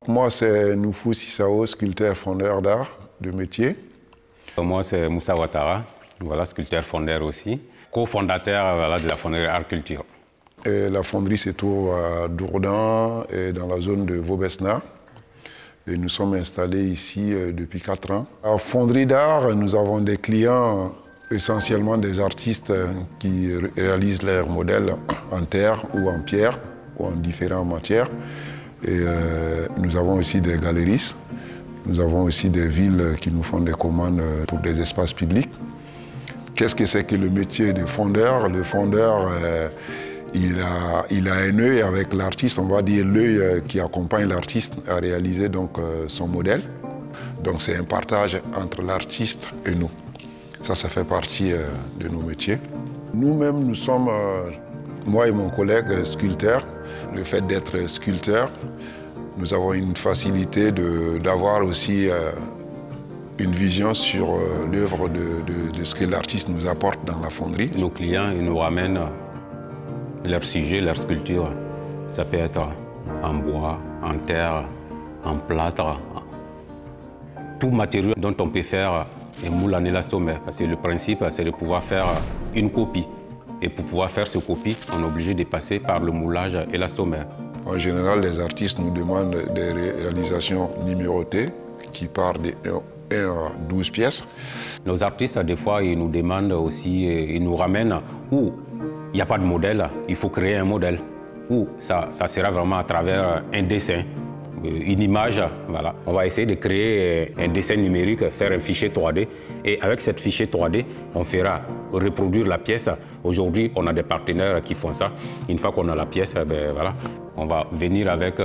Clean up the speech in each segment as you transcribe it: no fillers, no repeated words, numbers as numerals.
Moi, c'est Noufou Sissao, sculpteur fondeur d'art de métier. Moi, c'est Moussa Ouattara, voilà, sculpteur fondeur aussi, cofondateur voilà, de la fonderie Art Culture. Et la fonderie se trouve à Dourdan, et dans la zone de Vaubesna. Et nous sommes installés ici depuis 4 ans. À fonderie d'art, nous avons des clients, essentiellement des artistes qui réalisent leurs modèles en terre ou en pierre ou en différentes matières. Et nous avons aussi des galeristes, nous avons aussi des villes qui nous font des commandes pour des espaces publics. Qu'est-ce que c'est que le métier de fondeur? Le fondeur, il a un œil avec l'artiste, on va dire l'œil qui accompagne l'artiste à réaliser donc, son modèle. Donc c'est un partage entre l'artiste et nous. Ça fait partie de nos métiers. Nous-mêmes, nous sommes, moi et mon collègue, sculpteurs. Le fait d'être sculpteur, nous avons une facilité d'avoir aussi une vision sur l'œuvre de ce que l'artiste nous apporte dans la fonderie. Nos clients ils nous ramènent leur sujet, leur sculpture. Ça peut être en bois, en terre, en plâtre. Tout matériau dont on peut faire un moule en élastomère. Parce que le principe, c'est de pouvoir faire une copie. Et pour pouvoir faire cette copie, on est obligé de passer par le moulage élastomère. En général, les artistes nous demandent des réalisations numérotées qui partent de 1 à 12 pièces. Nos artistes, des fois, ils nous demandent aussi, ils nous ramènent où il n'y a pas de modèle, il faut créer un modèle. Ou ça sera vraiment à travers un dessin, une image. Voilà. On va essayer de créer un dessin numérique, faire un fichier 3D. Et avec cette fichier 3D, on fera reproduire la pièce. Aujourd'hui, on a des partenaires qui font ça. Une fois qu'on a la pièce, ben, voilà, on va venir avec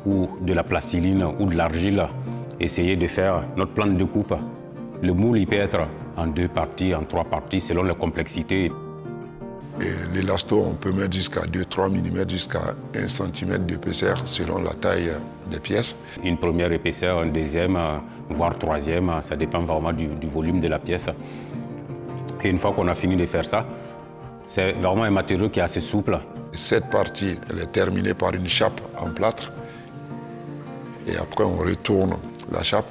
ou de la plastiline ou de l'argile, essayer de faire notre plan de coupe. Le moule, il peut être en 2 parties, en 3 parties, selon la complexité. L'élasto, on peut mettre jusqu'à 2-3 mm, jusqu'à 1 cm d'épaisseur selon la taille des pièces. Une première épaisseur, une deuxième, voire 3e, ça dépend vraiment du volume de la pièce. Et une fois qu'on a fini de faire ça, c'est vraiment un matériau qui est assez souple. Cette partie, elle est terminée par une chape en plâtre. Et après, on retourne la chape,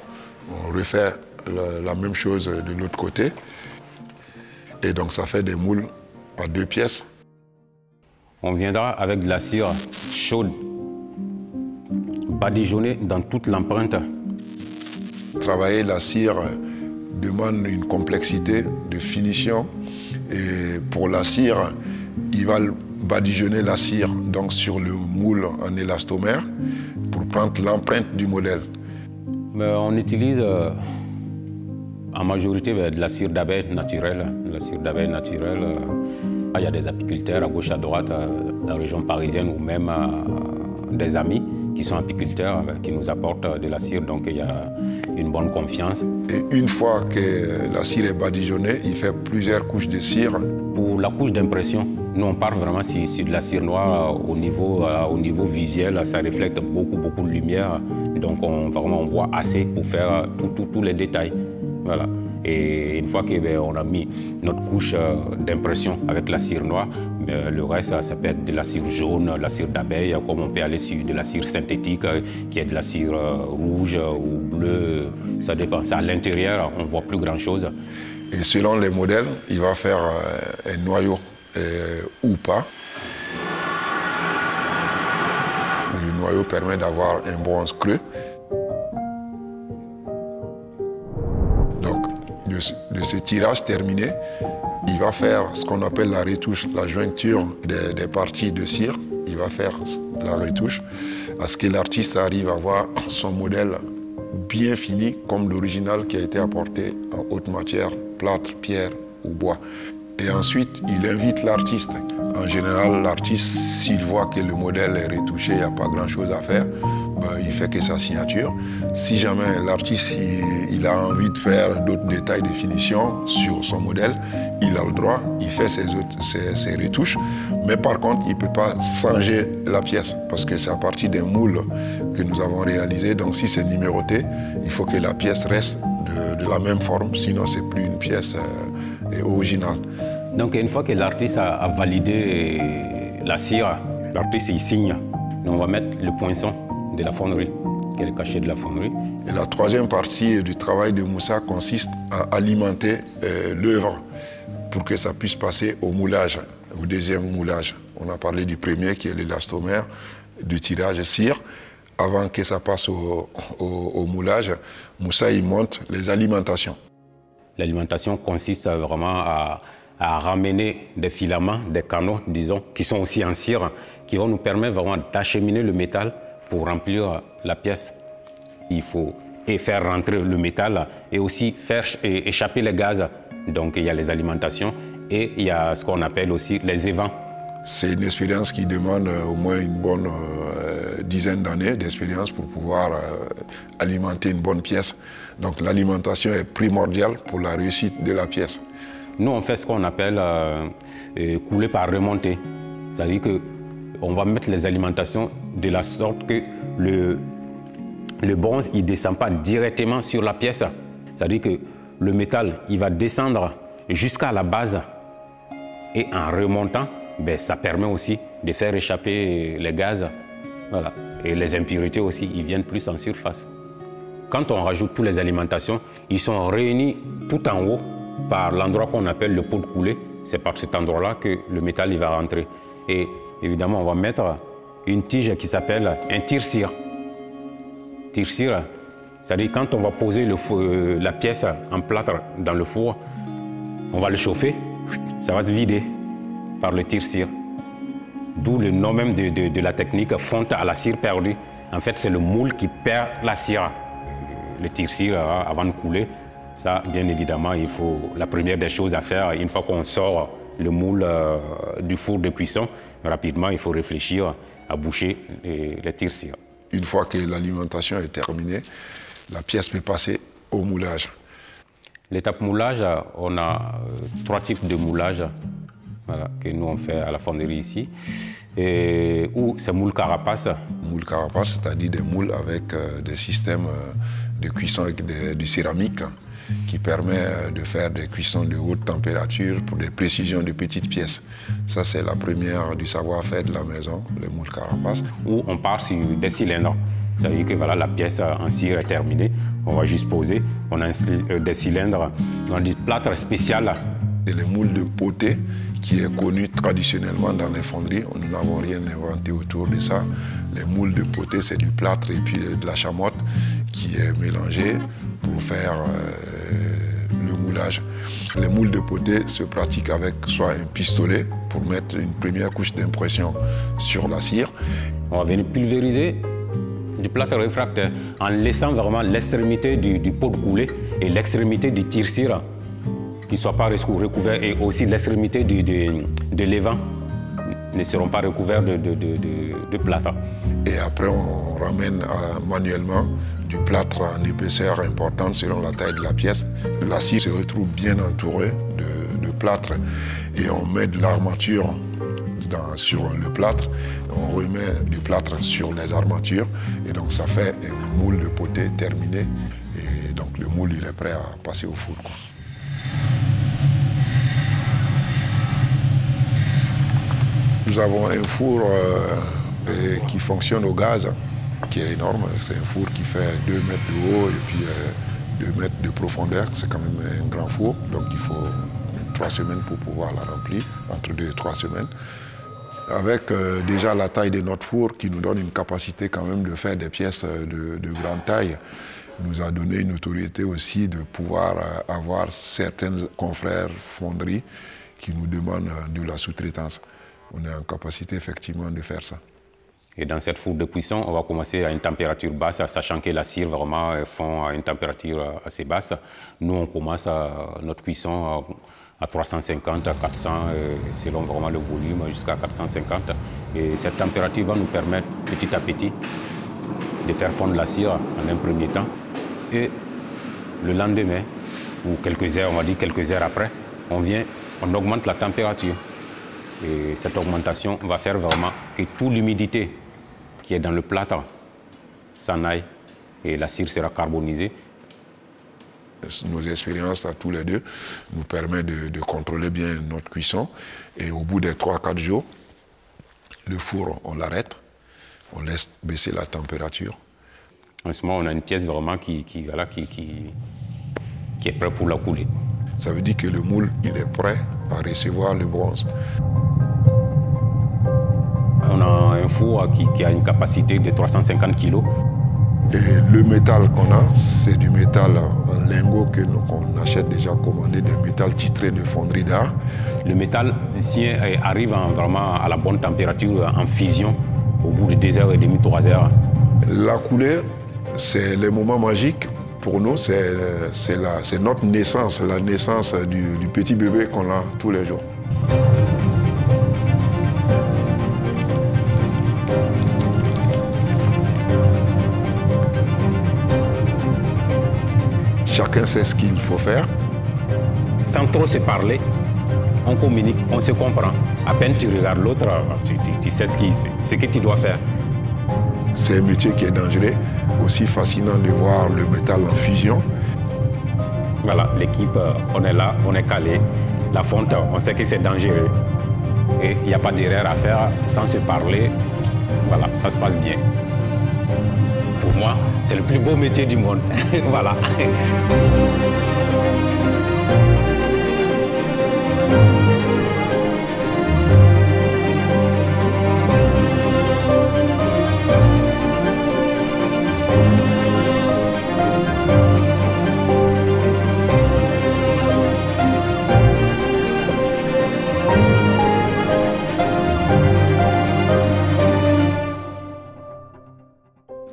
on refait la même chose de l'autre côté. Et donc, ça fait des moules à 2 pièces. On viendra avec de la cire chaude, badigeonnée dans toute l'empreinte. Travailler la cire demande une complexité de finition. Et pour la cire, il va badigeonner la cire donc sur le moule en élastomère pour prendre l'empreinte du modèle. Mais on utilise en majorité de la cire d'abeille naturelle. La cire d'abeille naturelle, il y a des apiculteurs à gauche, à droite, dans la région parisienne ou même des amis qui sont apiculteurs, qui nous apportent de la cire, donc il y a une bonne confiance. Et une fois que la cire est badigeonnée, il fait plusieurs couches de cire. Pour la couche d'impression, nous on part vraiment sur de la cire noire au niveau visuel, ça reflète beaucoup de lumière, donc on voit assez pour faire tous les détails. Voilà. Et une fois qu'on a mis notre couche d'impression avec la cire noire, le reste, ça peut être de la cire jaune, la cire d'abeille, comme on peut aller sur de la cire synthétique, qui est de la cire rouge ou bleue. Ça dépend. À l'intérieur, on ne voit plus grand-chose. Et selon les modèles, il va faire un noyau ou pas. Le noyau permet d'avoir un bronze creux. De ce tirage terminé, il va faire ce qu'on appelle la retouche, la jointure des parties de cire. Il va faire la retouche à ce que l'artiste arrive à avoir son modèle bien fini comme l'original qui a été apporté en haute matière plâtre, pierre ou bois. Et ensuite, il invite l'artiste. En général, l'artiste, s'il voit que le modèle est retouché, il n'y a pas grand-chose à faire, ben, il fait que sa signature. Si jamais l'artiste il a envie de faire d'autres détails de finition sur son modèle, il a le droit, il fait ses retouches. Mais par contre, il ne peut pas changer la pièce parce que c'est à partir d'un moule que nous avons réalisé. Donc si c'est numéroté, il faut que la pièce reste de la même forme, sinon ce n'est plus une pièce originale. Donc une fois que l'artiste a validé la cire, l'artiste il signe. Donc, on va mettre le poinçon de la fonderie, qui est le cachet de la fonderie. Et la troisième partie du travail de Moussa consiste à alimenter l'œuvre pour que ça puisse passer au moulage, au deuxième moulage. On a parlé du premier qui est l'élastomère, du tirage cire. Avant que ça passe au moulage, Moussa il monte les alimentations. L'alimentation consiste vraiment à ramener des filaments, des canaux, disons, qui sont aussi en cire, qui vont nous permettre vraiment d'acheminer le métal pour remplir la pièce. Il faut faire rentrer le métal et aussi faire échapper les gaz. Donc il y a les alimentations et il y a ce qu'on appelle aussi les évents. C'est une expérience qui demande au moins une bonne dizaine d'années d'expérience pour pouvoir alimenter une bonne pièce. Donc l'alimentation est primordiale pour la réussite de la pièce. Nous, on fait ce qu'on appelle couler par remontée. C'est-à-dire qu'on va mettre les alimentations de la sorte que le bronze ne descend pas directement sur la pièce. C'est-à-dire que le métal il va descendre jusqu'à la base et en remontant, ben, ça permet aussi de faire échapper les gaz. Voilà. Et les impuretés aussi, ils viennent plus en surface. Quand on rajoute toutes les alimentations, ils sont réunis tout en haut par l'endroit qu'on appelle le pot de coulée. C'est par cet endroit-là que le métal il va rentrer. Et évidemment, on va mettre une tige qui s'appelle un tire-cire. Tire-cire, c'est-à-dire quand on va poser la pièce en plâtre dans le four, on va le chauffer, ça va se vider par le tire-cire. D'où le nom même de la technique fonte à la cire perdue. En fait, c'est le moule qui perd la cire. Le tire-cire, avant de couler, ça, bien évidemment, il faut la première des choses à faire, une fois qu'on sort le moule du four de cuisson, rapidement, il faut réfléchir à boucher les tire-cire. Une fois que l'alimentation est terminée, la pièce peut passer au moulage. L'étape moulage, on a 3 types de moulage. Voilà, que nous on fait à la fonderie ici, ou c'est moule carapace. Moule carapace, c'est-à-dire des moules avec des systèmes de cuisson avec du céramique qui permet de faire des cuissons de haute température pour des précisions de petites pièces. Ça, c'est la première du savoir-faire de la maison, le moule carapace. Où on part sur des cylindres. C'est-à-dire que voilà, la pièce en cire est terminée, on va juste poser. On a des cylindres, on a des plâtres spéciaux. C'est le moule de poté qui est connu traditionnellement dans les fonderies. Nous n'avons rien inventé autour de ça. Les moules de poté, c'est du plâtre et puis de la chamotte qui est mélangé pour faire le moulage. Les moules de poté se pratiquent avec soit un pistolet pour mettre une première couche d'impression sur la cire. On va venir pulvériser du plâtre réfractaire en laissant vraiment l'extrémité du pot de coulée et l'extrémité du tire-cire qui ne soient pas recouverts et aussi l'extrémité de l'évent ne seront pas recouverts de plâtre. Et après, on ramène manuellement du plâtre en épaisseur importante selon la taille de la pièce. La cire se retrouve bien entourée de plâtre et on met de l'armature sur le plâtre. On remet du plâtre sur les armatures et donc ça fait un moule de poté terminé. Et donc le moule il est prêt à passer au four, quoi. Nous avons un four qui fonctionne au gaz, qui est énorme. C'est un four qui fait 2 mètres de haut et puis 2 mètres de profondeur. C'est quand même un grand four, donc il faut 3 semaines pour pouvoir la remplir, entre 2 et 3 semaines. Avec déjà la taille de notre four qui nous donne une capacité quand même de faire des pièces de grande taille, nous a donné une autorité aussi de pouvoir avoir certains confrères fonderies qui nous demandent de la sous-traitance. On est en capacité effectivement de faire ça. Et dans cette four de cuisson, on va commencer à une température basse, sachant que la cire vraiment fond à une température assez basse. Nous, on commence notre cuisson à 350, à 400, selon vraiment le volume, jusqu'à 450. Et cette température va nous permettre petit à petit de faire fondre la cire en un premier temps. Et le lendemain, ou quelques heures, on va dire quelques heures après, on augmente la température. Et cette augmentation va faire vraiment que toute l'humidité qui est dans le plâtre s'en aille et la cire sera carbonisée. Nos expériences à tous les deux nous permettent de contrôler bien notre cuisson. Et au bout des 3-4 jours, le four, on l'arrête, on laisse baisser la température. En ce moment, on a une pièce vraiment qui est prête pour la couler. Ça veut dire que le moule, il est prêt à recevoir le bronze. On a un four qui a une capacité de 350 kg. Et le métal qu'on a, c'est du métal en lingot qu'on achète déjà commandé, des métals titrés de fonderie d'art. Le métal arrive vraiment à la bonne température en fusion au bout de 2h30, 3h. La coulée, c'est le moment magique. Pour nous, c'est notre naissance, la naissance du petit bébé qu'on a tous les jours. Chacun sait ce qu'il faut faire. Sans trop se parler, on communique, on se comprend. À peine tu regardes l'autre, tu sais ce que tu dois faire. C'est un métier qui est dangereux, aussi fascinant de voir le métal en fusion. Voilà, l'équipe, on est là, on est calé. La fonte, on sait que c'est dangereux. Et il n'y a pas d'erreur à faire sans se parler. Voilà, ça se passe bien. Pour moi, c'est le plus beau métier du monde. Voilà.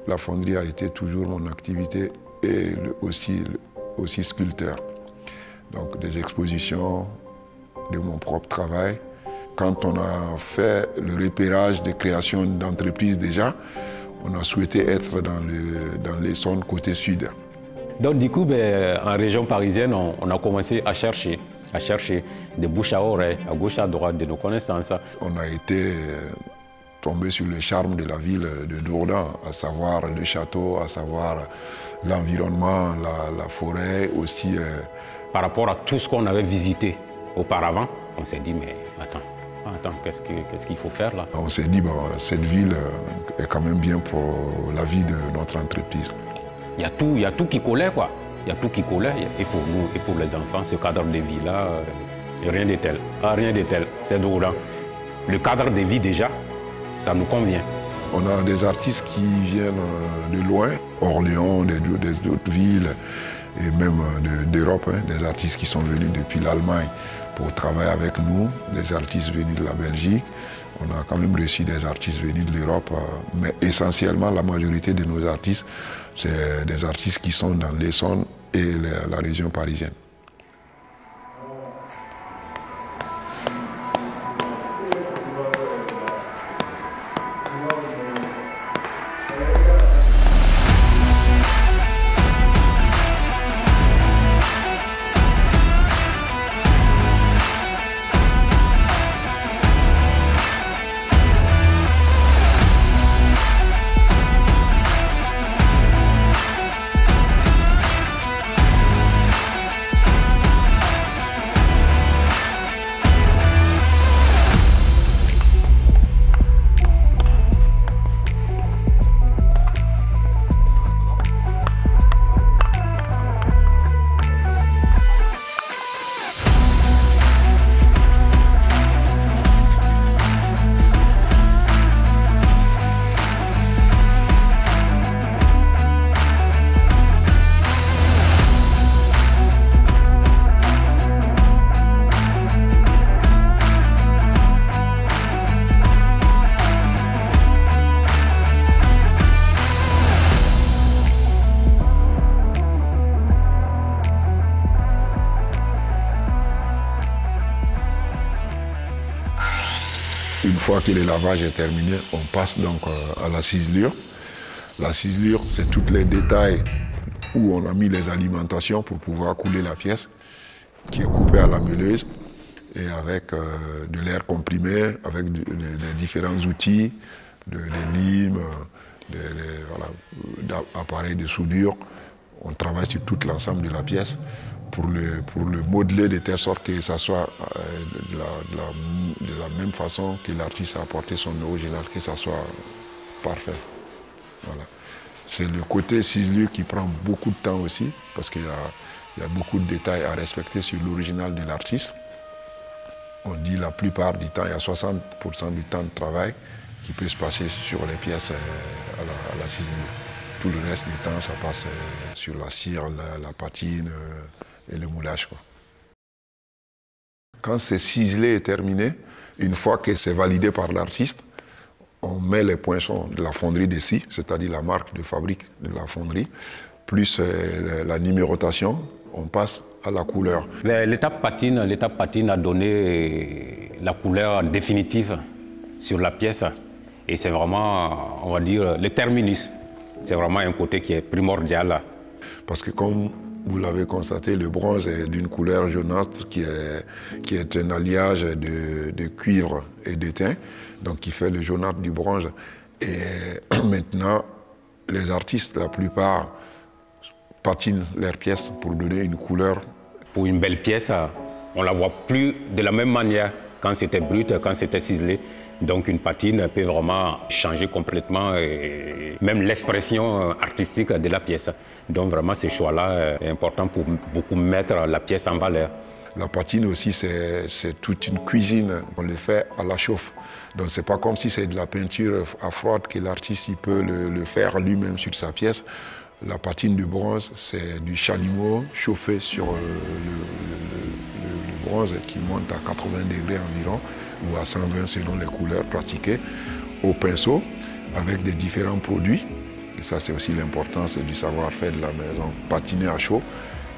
La fonderie a été toujours mon activité et aussi sculpteur. Donc des expositions de mon propre travail. Quand on a fait le repérage des créations d'entreprises déjà, on a souhaité être dans les zones côté sud. Donc du coup, en région parisienne, on a commencé à chercher de bouche à oreille, à gauche à droite de nos connaissances. On a été tombé sur le charme de la ville de Dourdan, à savoir le château, à savoir l'environnement, la forêt aussi. Par rapport à tout ce qu'on avait visité auparavant, on s'est dit, mais attends, qu'est-ce qu'il faut faire là? On s'est dit, bon, cette ville est quand même bien pour la vie de notre entreprise. Il y a tout qui collait, quoi. Il y a tout qui collait, et pour nous, et pour les enfants, ce cadre de vie-là, rien de tel. Rien de tel, c'est Dourdan. Le cadre de vie déjà, ça nous convient. On a des artistes qui viennent de loin, Orléans, des autres villes, et même d'Europe, des artistes qui sont venus depuis l'Allemagne pour travailler avec nous, des artistes venus de la Belgique. On a quand même reçu des artistes venus de l'Europe, mais essentiellement la majorité de nos artistes, c'est des artistes qui sont dans l'Essonne et la région parisienne. Une fois que le lavage est terminé, on passe donc à la ciselure. La ciselure, c'est tous les détails où on a mis les alimentations pour pouvoir couler la pièce, qui est coupée à la meuleuse et avec de l'air comprimé, avec des différents outils, des limes, appareils de soudure. On travaille sur tout l'ensemble de la pièce pour le modeler de telle sorte que ça soit de la même façon que l'artiste a apporté son original, que ça soit parfait. Voilà. C'est le côté ciselure qui prend beaucoup de temps aussi, parce qu'il y a beaucoup de détails à respecter sur l'original de l'artiste. On dit la plupart du temps, il y a 60% du temps de travail qui peut se passer sur les pièces à la ciselure. Tout le reste du temps, ça passe sur la cire, la patine et le moulage, quoi. Quand c'est ciselé et terminé, une fois que c'est validé par l'artiste, on met les poinçons de la fonderie de scie, c'est-à-dire la marque de fabrique de la fonderie, plus la numérotation, on passe à la couleur. L'étape patine a donné la couleur définitive sur la pièce. Et c'est vraiment, on va dire, le terminus. C'est vraiment un côté qui est primordial. Parce que comme vous l'avez constaté, le bronze est d'une couleur jaunâtre qui est un alliage de cuivre et d'étain, donc qui fait le jaunâtre du bronze. Et maintenant, les artistes, la plupart, patinent leurs pièces pour donner une couleur. Pour une belle pièce, on ne la voit plus de la même manière quand c'était brut, quand c'était ciselé. Donc une patine peut vraiment changer complètement même l'expression artistique de la pièce. Donc vraiment ce choix-là est important pour beaucoup mettre la pièce en valeur. La patine aussi, c'est toute une cuisine. On le fait à la chauffe. Donc c'est pas comme si c'est de la peinture à froide que l'artiste peut le faire lui-même sur sa pièce. La patine du bronze, c'est du chalumeau chauffé sur le bronze qui monte à 80 degrés environ, ou à 120 selon les couleurs pratiquées, au pinceau, avec des différents produits. Et ça, c'est aussi l'importance du savoir-faire de la maison. Patiner à chaud,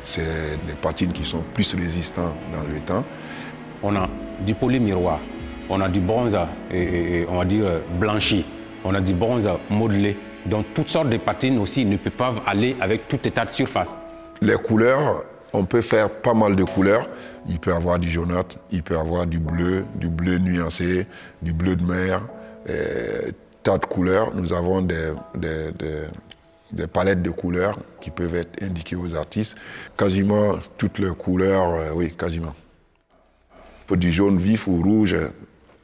c'est des patines qui sont plus résistantes dans le temps. On a du polymiroir, on a du bronze, on va dire blanchi, on a du bronze modelé. Donc toutes sortes de patines aussi ne peuvent pas aller avec tout état de surface. Les couleurs, on peut faire pas mal de couleurs. Il peut y avoir du jaunâtre, il peut y avoir du bleu nuancé, du bleu de mer, tas de couleurs. Nous avons des palettes de couleurs qui peuvent être indiquées aux artistes. Quasiment toutes les couleurs, oui, quasiment. Du jaune vif ou rouge,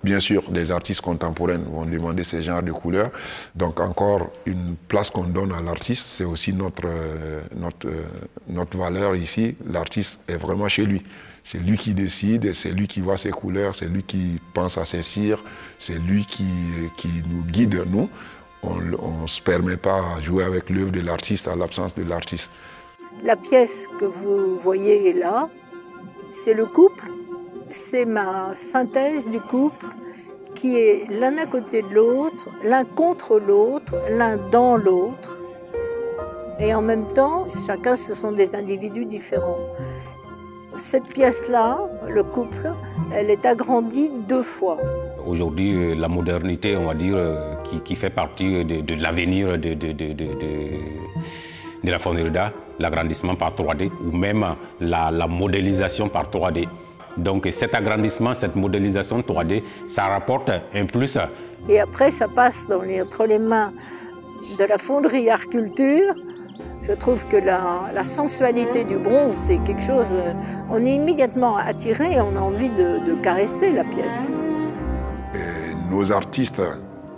bien sûr, des artistes contemporains vont demander ce genre de couleurs. Donc encore une place qu'on donne à l'artiste, c'est aussi notre valeur ici. L'artiste est vraiment chez lui. C'est lui qui décide, c'est lui qui voit ses couleurs, c'est lui qui pense à ses cires, c'est lui qui nous guide, nous. On ne se permet pas à jouer avec l'œuvre de l'artiste à l'absence de l'artiste. La pièce que vous voyez là, c'est le couple. C'est ma synthèse du couple qui est l'un à côté de l'autre, l'un contre l'autre, l'un dans l'autre. Et en même temps, chacun, ce sont des individus différents. Cette pièce-là, le couple, elle est agrandie 2 fois. Aujourd'hui, la modernité, on va dire, qui fait partie de l'avenir de la fonderie d'art, l'agrandissement par 3D ou même la modélisation par 3D. Donc cet agrandissement, cette modélisation 3D, ça rapporte un plus. Et après, ça passe entre les mains de la fonderie Art Culture. Je trouve que la sensualité du bronze, c'est quelque chose... On est immédiatement attiré et on a envie de caresser la pièce. Et nos artistes,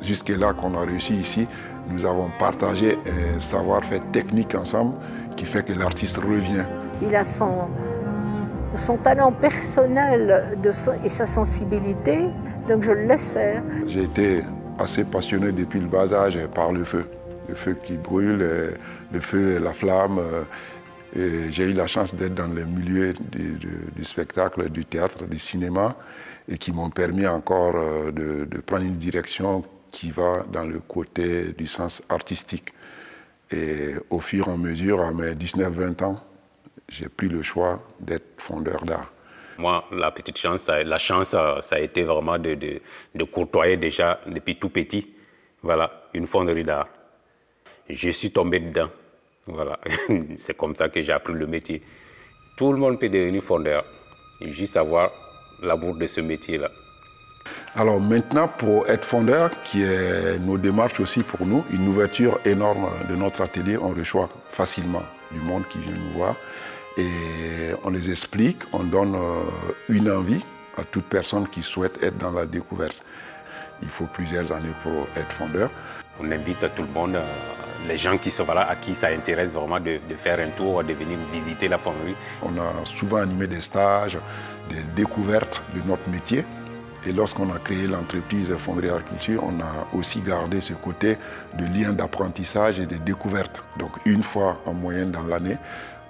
jusque-là qu'on a réussi ici, nous avons partagé un savoir-faire technique ensemble qui fait que l'artiste revient. Il a son talent personnel et sa sensibilité, donc je le laisse faire. J'ai été assez passionné depuis le bas âge par le feu qui brûle, le feu et la flamme. J'ai eu la chance d'être dans le milieu du spectacle, du théâtre, du cinéma, et qui m'ont permis encore de prendre une direction qui va dans le côté du sens artistique. Et au fur et à mesure, à mes 19-20 ans, j'ai pris le choix d'être fondeur d'art. Moi, la chance, ça a été vraiment de côtoyer déjà depuis tout petit, voilà, une fonderie d'art. Je suis tombé dedans, voilà. C'est comme ça que j'ai appris le métier. Tout le monde peut devenir fondeur, juste avoir l'amour de ce métier-là. Alors maintenant, pour être fondeur, qui est nos démarches aussi pour nous, une ouverture énorme de notre atelier, on reçoit facilement du monde qui vient nous voir et on les explique, on donne une envie à toute personne qui souhaite être dans la découverte. Il faut plusieurs années pour être fondeur. On invite tout le monde, les gens qui sont là, à qui ça intéresse vraiment de faire un tour, de venir visiter la fonderie. On a souvent animé des stages, des découvertes de notre métier. Et lorsqu'on a créé l'entreprise Fonderie Agriculture, on a aussi gardé ce côté de lien d'apprentissage et de découverte. Donc une fois en moyenne dans l'année,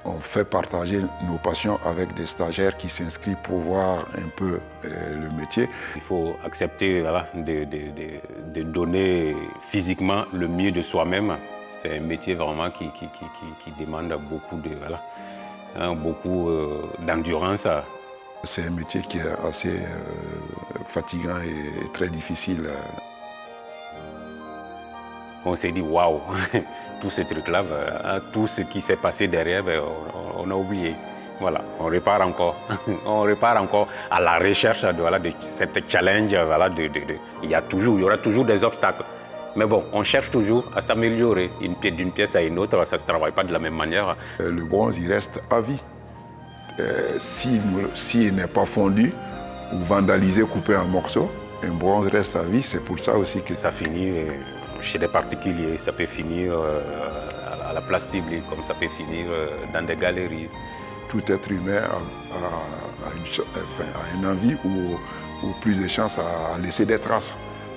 on fait partager nos passions avec des stagiaires qui s'inscrivent pour voir un peu le métier. Il faut accepter voilà, de donner physiquement le mieux de soi-même. C'est un métier vraiment qui demande beaucoup d'endurance. C'est un métier qui est assez fatigant et très difficile. On s'est dit, waouh, tout ce truc-là, tout ce qui s'est passé derrière, on a oublié. Voilà, on repart encore. On repart encore à la recherche de cette challenge. Voilà, il y aura toujours des obstacles. Mais bon, on cherche toujours à s'améliorer. D'une pièce à une autre, ça ne se travaille pas de la même manière. Le bronze, il reste à vie. S'il n'est pas fondu ou vandalisé, coupé en morceaux, un bronze reste à vie. C'est pour ça aussi que ça finit chez des particuliers, ça peut finir à la place publique, comme ça peut finir dans des galeries. Tout être humain a une envie ou plus de chances à laisser des traces.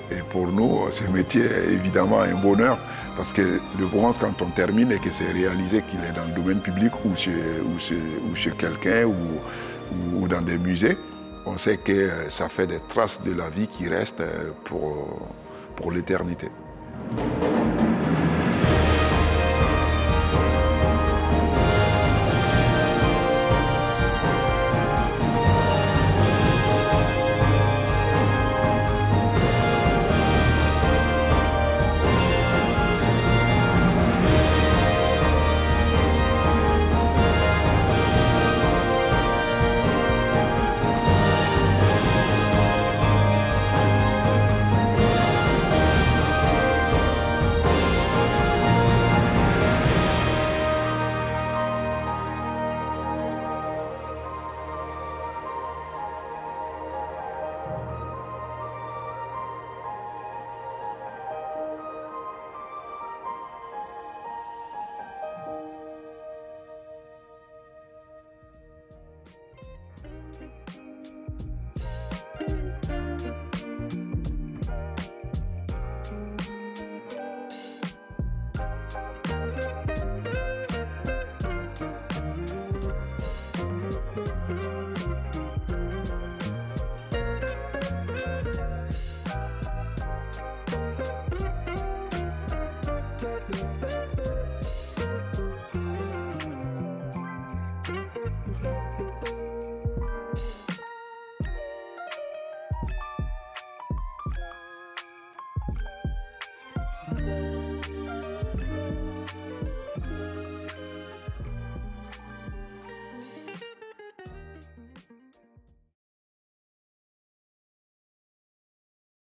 Et pour nous, ce métier est évidemment un bonheur parce que le bronze, quand on termine et que c'est réalisé qu'il est dans le domaine public ou chez quelqu'un ou dans des musées, on sait que ça fait des traces de la vie qui restent pour l'éternité.